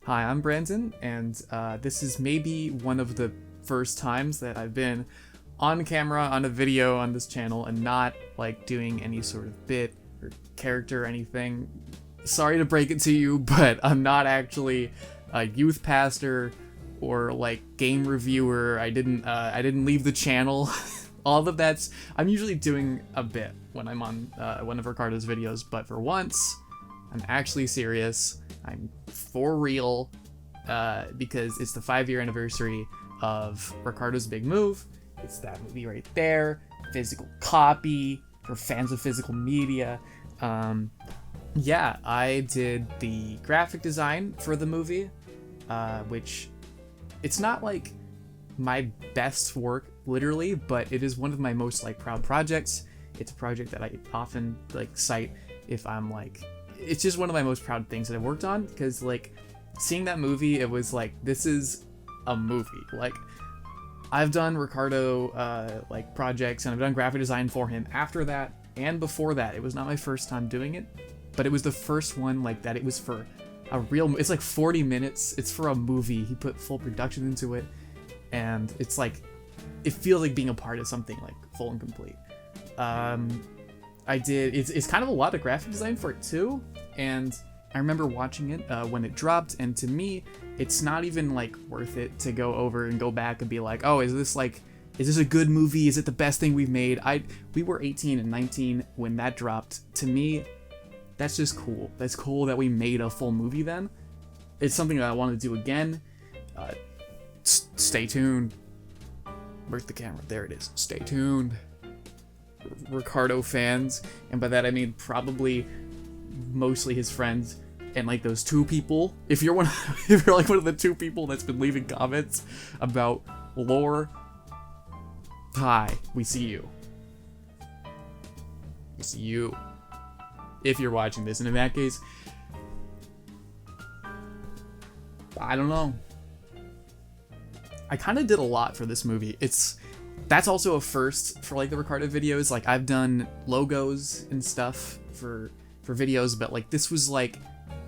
Hi, I'm Brandon, and this is maybe one of the first times that I've been on camera on a video on this channel and not like doing any sort of bit or character or anything. Sorry to break it to you, but I'm not actually a youth pastor or like game reviewer. I didn't leave the channel. All of that's, I'm usually doing a bit when I'm on one of Ricardo's videos, but for once, I'm actually serious. I'm for real, because it's the 5-year anniversary of Ricardo's big move. It's that movie right there, physical copy for fans of physical media. Yeah, I did the graphic design for the movie, which it's not like my best work literally, but it is one of my most like proud projects. It's a project that I often like cite if I'm like, it's just one of my most proud things that I've worked on, because like seeing that movie, it was like, this is a movie. Like, I've done Ricardo like projects and I've done graphic design for him after that and before that. It was not my first time doing it, but it was the first one like that. It was for a real, it's like 40 minutes. It's for a movie. He put full production into it, and it's like, it feels like being a part of something like full and complete. It's kind of a lot of graphic design for it too, and I remember watching it when it dropped, and to me, it's not even like worth it to go over and go back and be like, oh, is this a good movie? Is it the best thing we've made? We were 18 and 19 when that dropped. To me, that's just cool. That's cool that we made a full movie then. It's something that I want to do again. Stay tuned. Where's the camera? There it is. Stay tuned, Ricardo fans, and by that I mean probably mostly his friends and like those two people. If you're if you're like one of the two people that's been leaving comments about lore, hi, we see you. We see you. If you're watching this, and in that case, I don't know. I kind of did a lot for this movie. That's also a first for like the Ricardo videos. Like, I've done logos and stuff for videos, but like this was like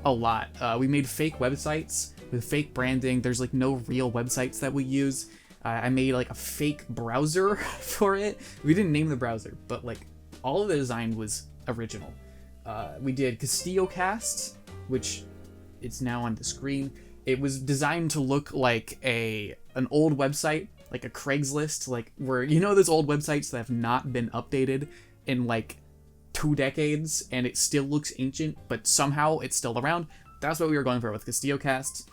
a lot. We made fake websites with fake branding. There's like no real websites that we use. I made like a fake browser for it. We didn't name the browser, but like all of the design was original. We did CastilloCast, which it's now on the screen. It was designed to look like an old website, like a Craigslist, like where, you know, those old websites that have not been updated in like 2 decades and it still looks ancient, but somehow it's still around. That's what we were going for with CastilloCast.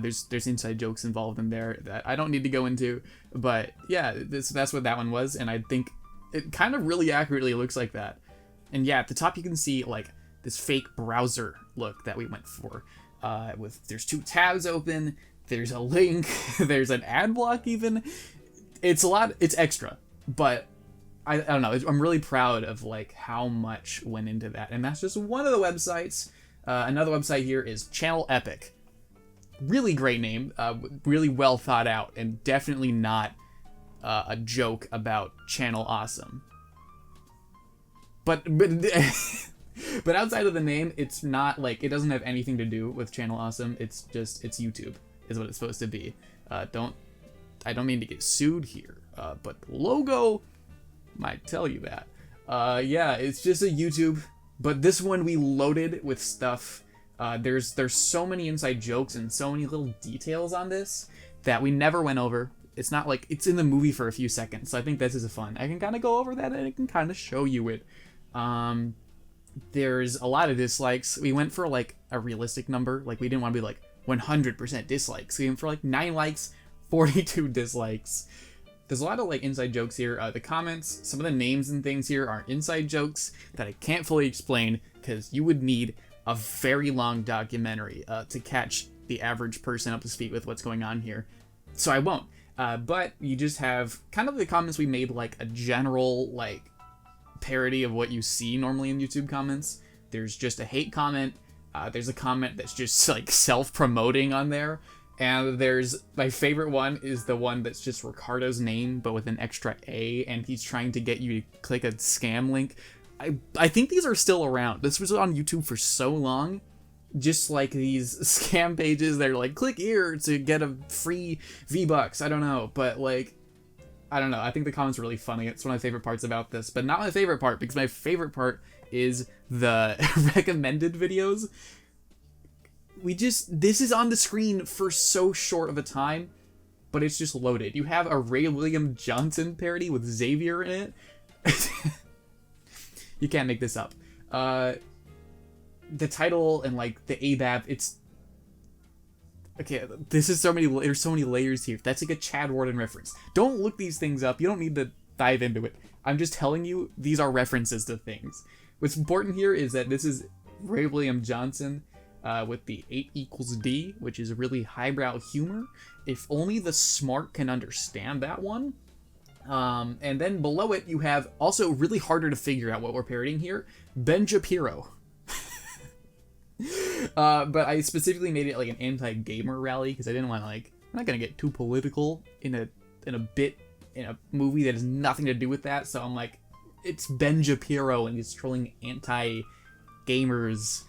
There's inside jokes involved in there that I don't need to go into, but yeah, that's what that one was, and I think it kind of really accurately looks like that. And yeah, at the top you can see like this fake browser look that we went for. There's 2 tabs open, there's a link, there's an ad block even. It's a lot, it's extra, but I don't know, I'm really proud of like how much went into that. And that's just one of the websites. Another website here is Channel Epic. Really great name, really well thought out, and definitely not a joke about Channel Awesome. But But outside of the name, it's not like, it doesn't have anything to do with Channel Awesome. It's YouTube is what it's supposed to be. I don't mean to get sued here, but the logo might tell you that. Yeah, it's just a YouTube, but this one we loaded with stuff. There's so many inside jokes and so many little details on this that we never went over. It's not like it's in the movie for a few seconds, so I think this is fun. I can kind of go over that and I can kind of show you it. There's a lot of dislikes. We went for like a realistic number. Like, we didn't want to be like 100% dislikes. We went for like 9 likes, 42 dislikes. There's a lot of like inside jokes here. The comments, some of the names and things here are inside jokes that I can't fully explain, because you would need a very long documentary to catch the average person up to speed with what's going on here. So I won't. But you just have kind of the comments we made, like a general like parody of what you see normally in YouTube comments. There's just a hate comment. There's a comment that's just like self-promoting on there. And there's, my favorite one is the one that's just Ricardo's name, but with an extra A, and he's trying to get you to click a scam link. I think these are still around. This was on YouTube for so long just like these scam pages that are like, click here to get a free V-Bucks. I don't know, but like, I don't know. I think the comments are really funny. It's one of my favorite parts about this, but not my favorite part, because my favorite part is the recommended videos. This is on the screen for so short of a time, but it's just loaded. You have a Ray William Johnson parody with Xavier in it. You can't make this up. The title and like the ABAP, it's okay. There's so many layers here. That's like a Chad Warden reference. Don't look these things up. You don't need to dive into it. I'm just telling you these are references to things. What's important here is that this is Ray William Johnson with the 8 equals D, which is really highbrow humor. If only the smart can understand that one. And then below it, you have also really harder to figure out what we're parodying here, Ben Shapiro. But I specifically made it like an anti-gamer rally because I didn't want to I'm not gonna get too political in a movie that has nothing to do with that. So I'm like, it's Ben Shapiro and he's trolling anti-gamers.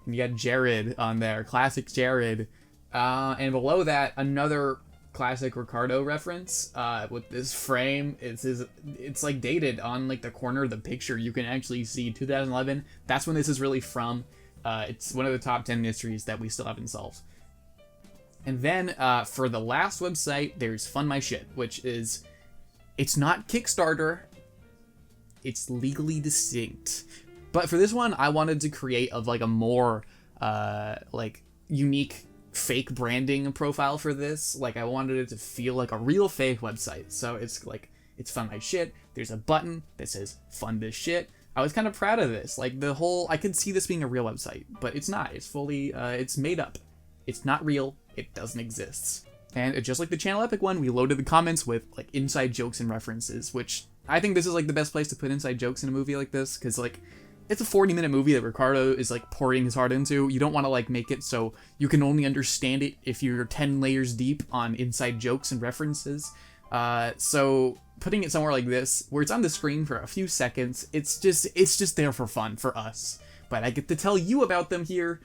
And you got Jared on there, classic Jared. And below that, another classic Ricardo reference with this frame. It's like dated on like the corner of the picture. You can actually see 2011. That's when this is really from. It's one of the top 10 mysteries that we still haven't solved. And then for the last website, there's Fund My Shit, which is, it's not Kickstarter. It's legally distinct. But for this one, I wanted to create a more unique fake branding profile for this. Like, I wanted it to feel like a real fake website. So it's like, it's Fund My Shit. There's a button that says Fund This Shit. I was kind of proud of this. Like, I could see this being a real website, but it's not. It's fully, it's made up. It's not real. It doesn't exist. And just like the Channel Epic one, we loaded the comments with, like, inside jokes and references, which I think this is, like, the best place to put inside jokes in a movie like this, because, like, it's a 40-minute movie that Ricardo is, like, pouring his heart into. You don't want to, like, make it so you can only understand it if you're 10 layers deep on inside jokes and references. So putting it somewhere like this, where it's on the screen for a few seconds, it's just there for fun for us. But I get to tell you about them here.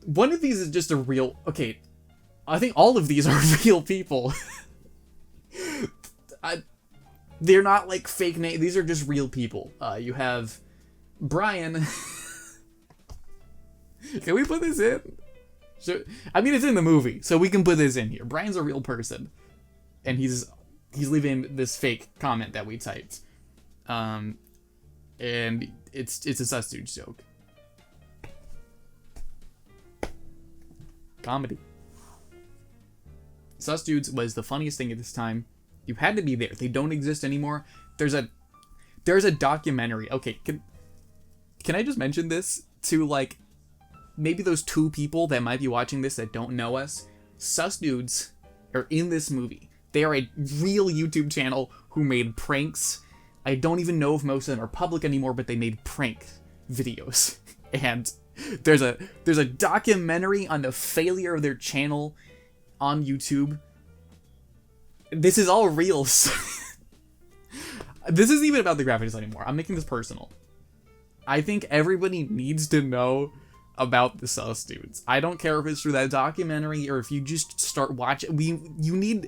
One of these is just a real, okay, I think all of these are real people. They're not like fake names, these are just real people. You have Brian. Can we put this in? So, I mean, it's in the movie, so we can put this in here. Brian's a real person. And he's leaving this fake comment that we typed. And it's a sus dude joke. Comedy. Sus Dudes was the funniest thing at this time. You had to be there. They don't exist anymore. There's a documentary. Okay, can I just mention this to, like, maybe those 2 people that might be watching this that don't know us? Sus Dudes are in this movie. They are a real YouTube channel who made pranks. I don't even know if most of them are public anymore, but they made prank videos. And there's a documentary on the failure of their channel on YouTube. This is all real. This isn't even about the graphic design anymore. I'm making this personal. I think everybody needs to know about the Sus Dudes. I don't care if it's through that documentary or if you just start watching. You need.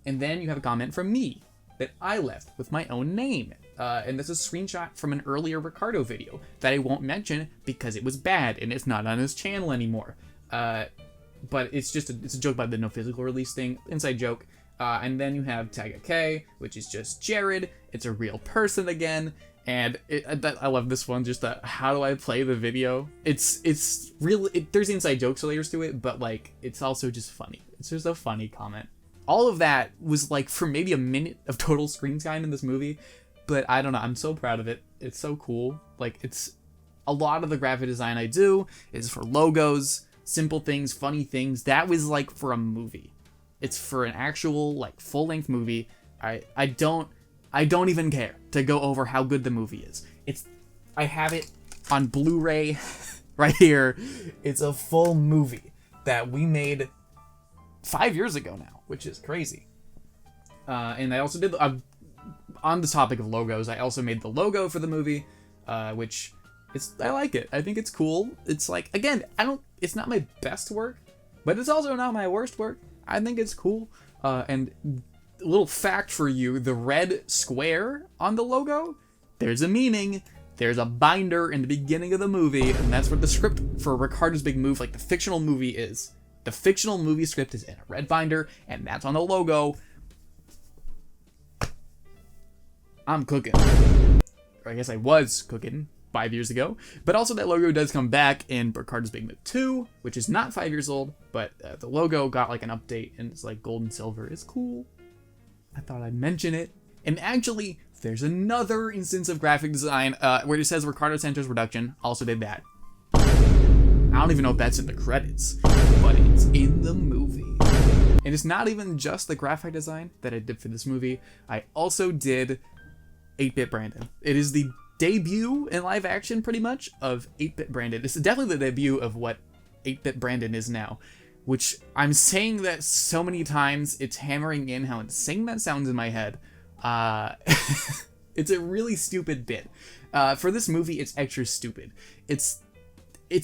And then you have a comment from me that I left with my own name. And this is a screenshot from an earlier Ricardo video that I won't mention because it was bad and it's not on his channel anymore. But it's a joke about the no physical release thing, inside joke. And then you have Tag K, which is just Jared. It's a real person again. And I love this one, just how do I play the video? It's really, there's inside jokes layers to it, but like, it's also just funny. It's just a funny comment. All of that was like for maybe a minute of total screen time in this movie, but I don't know, I'm so proud of it. It's so cool. Like, it's a lot of the graphic design I do is for logos, simple things, funny things. That was like for a movie. It's for an actual like full-length movie. I don't even care to go over how good the movie is. I have it on Blu-ray right here. It's a full movie that we made 5 years ago now, which is crazy. And I also did, on the topic of logos, I also made the logo for the movie, which I like it. I think it's cool. It's like, again, it's not my best work, but it's also not my worst work. I think it's cool. And a little fact for you, the red square on the logo, there's a meaning. There's a binder in the beginning of the movie, and that's what the script for Ricardo's Big Move, like the fictional movie, is. The fictional movie script is in a red binder, and that's on the logo. I'm cooking. Or I guess I was cooking 5 years ago. But also that logo does come back in Ricardo's Big Move 2, which is not 5 years old, but the logo got like an update, and it's like gold and silver. It's cool. I thought I'd mention it. And actually, there's another instance of graphic design where it says Ricardo Santos Reduction. Also did that. I don't even know if that's in the credits, but it's in the movie. And it's not even just the graphic design that I did for this movie. I also did 8-Bit Brandon. It is the debut in live action, pretty much, of 8-Bit Brandon. It's definitely the debut of what 8-Bit Brandon is now, which I'm saying that so many times, it's hammering in how insane that sounds in my head. It's a really stupid bit. For this movie, it's extra stupid. It's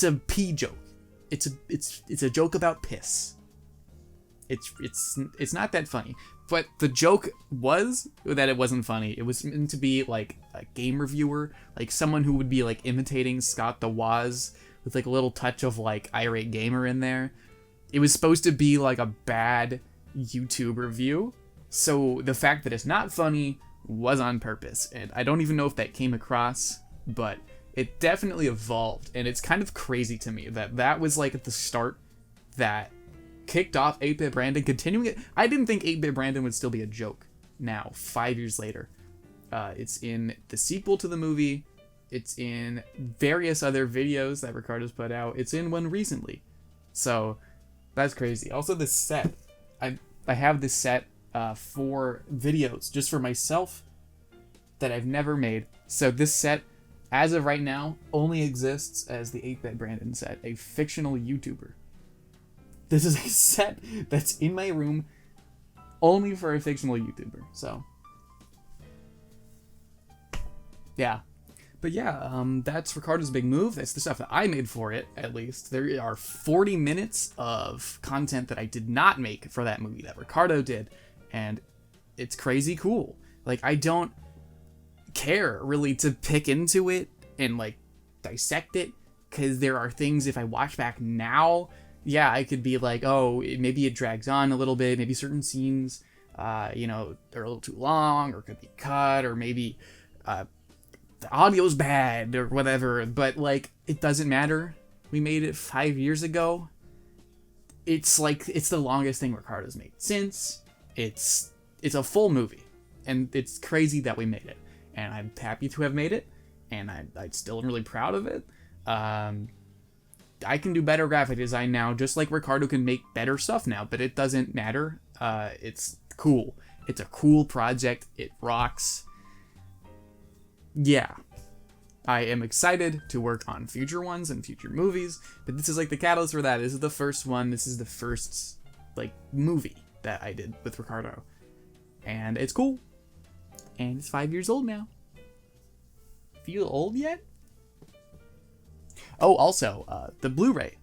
a pee joke. It's a joke about piss. It's not that funny. But the joke was that it wasn't funny. It was meant to be like a game reviewer, like someone who would be like imitating Scott the Woz with like a little touch of like Irate Gamer in there. It was supposed to be like a bad YouTube review. So the fact that it's not funny was on purpose. And I don't even know if that came across, but it definitely evolved. And it's kind of crazy to me that that was like at the start that kicked off 8-Bit Brandon, continuing it. I didn't think 8-Bit Brandon would still be a joke now, 5 years later. It's in the sequel to the movie. It's in various other videos that Ricardo's put out. It's in one recently. So that's crazy. Also, this set. I have this set for videos just for myself that I've never made. So this set, as of right now, only exists as the 8-Bit Brandon set, a fictional YouTuber. This is a set that's in my room only for a fictional YouTuber. So, yeah. But yeah, that's Ricardo's Big Move. That's the stuff that I made for it, at least. There are 40 minutes of content that I did not make for that movie that Ricardo did. And it's crazy cool. Like, I don't care, really, to pick into it and, like, dissect it. Because there are things, if I watch back now, yeah, I could be like, oh, maybe it drags on a little bit. Maybe certain scenes, they're a little too long or could be cut, or maybe the audio's bad or whatever. But, like, it doesn't matter. We made it 5 years ago. It's like, it's the longest thing Ricardo's made since. It's a full movie. And it's crazy that we made it. And I'm happy to have made it. And I still am really proud of it. I can do better graphic design now, just like Ricardo can make better stuff now, but it doesn't matter. It's cool. It's a cool project. It rocks. Yeah. I am excited to work on future ones and future movies, but this is like the catalyst for that. This is the first one. This is the first, like, movie that I did with Ricardo. And it's cool. And it's 5 years old now. Feel old yet? Oh, also, the Blu-ray.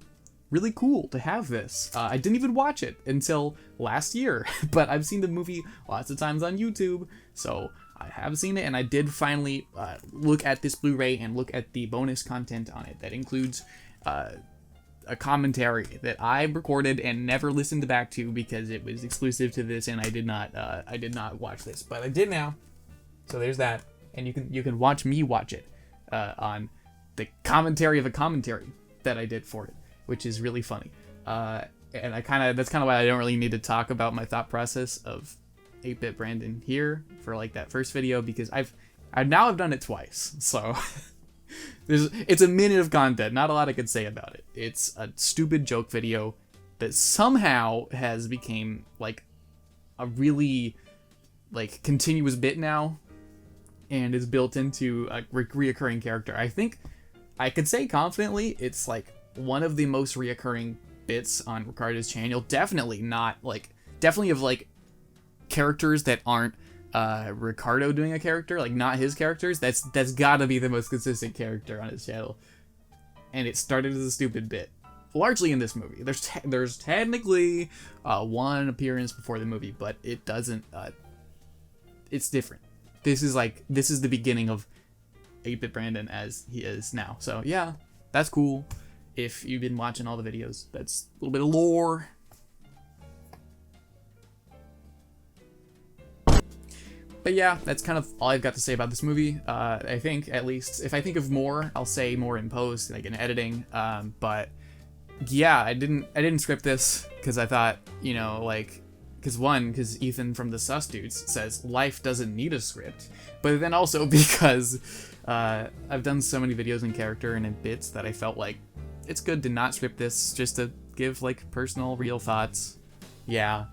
Really cool to have this. I didn't even watch it until last year, but I've seen the movie lots of times on YouTube, so I have seen it, and I did finally look at this Blu-ray and look at the bonus content on it. That includes a commentary that I recorded and never listened back to because it was exclusive to this, and I did not watch this, but I did now. So there's that, and you can watch me watch it on the commentary of a commentary that I did for it, which is really funny. And that's kind of why I don't really need to talk about my thought process of 8-Bit Brandon here for like that first video, because I've done it twice. So it's a minute of content, not a lot I could say about it. It's a stupid joke video that somehow has become like a really like continuous bit now, and is built into a reoccurring character. I think I could say confidently it's like one of the most reoccurring bits on Ricardo's channel. Definitely of like characters that aren't Ricardo doing a character, like not his characters. That's gotta be the most consistent character on his channel. And it started as a stupid bit, largely in this movie. There's technically one appearance before the movie, but it doesn't. It's different. This is the beginning of 8-Bit Brandon as he is now. So yeah, that's cool. If you've been watching all the videos, that's a little bit of lore. But yeah, that's kind of all I've got to say about this movie. I think, at least, if I think of more, I'll say more in post, like in editing. But yeah, I didn't script this because I thought, you know, like, because Ethan from the Sus Dudes says life doesn't need a script, but then also because I've done so many videos in character and in bits that I felt like it's good to not script this, just to give like personal, real thoughts. Yeah.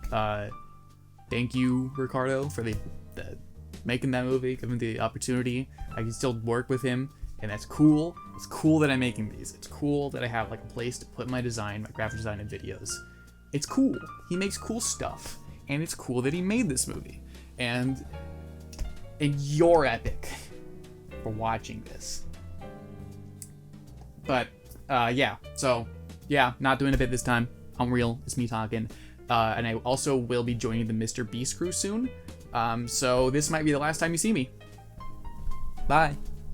Thank you, Ricardo, for the making that movie, giving the opportunity. I can still work with him, and that's cool. It's cool that I'm making these. It's cool that I have like a place to put my design, my graphic design, and videos. It's cool. He makes cool stuff, and it's cool that he made this movie. And you're epic for watching this. But yeah, so yeah, not doing a bit this time. Unreal, it's me talking. And I also will be joining the Mr. Beast crew soon. So this might be the last time you see me. Bye.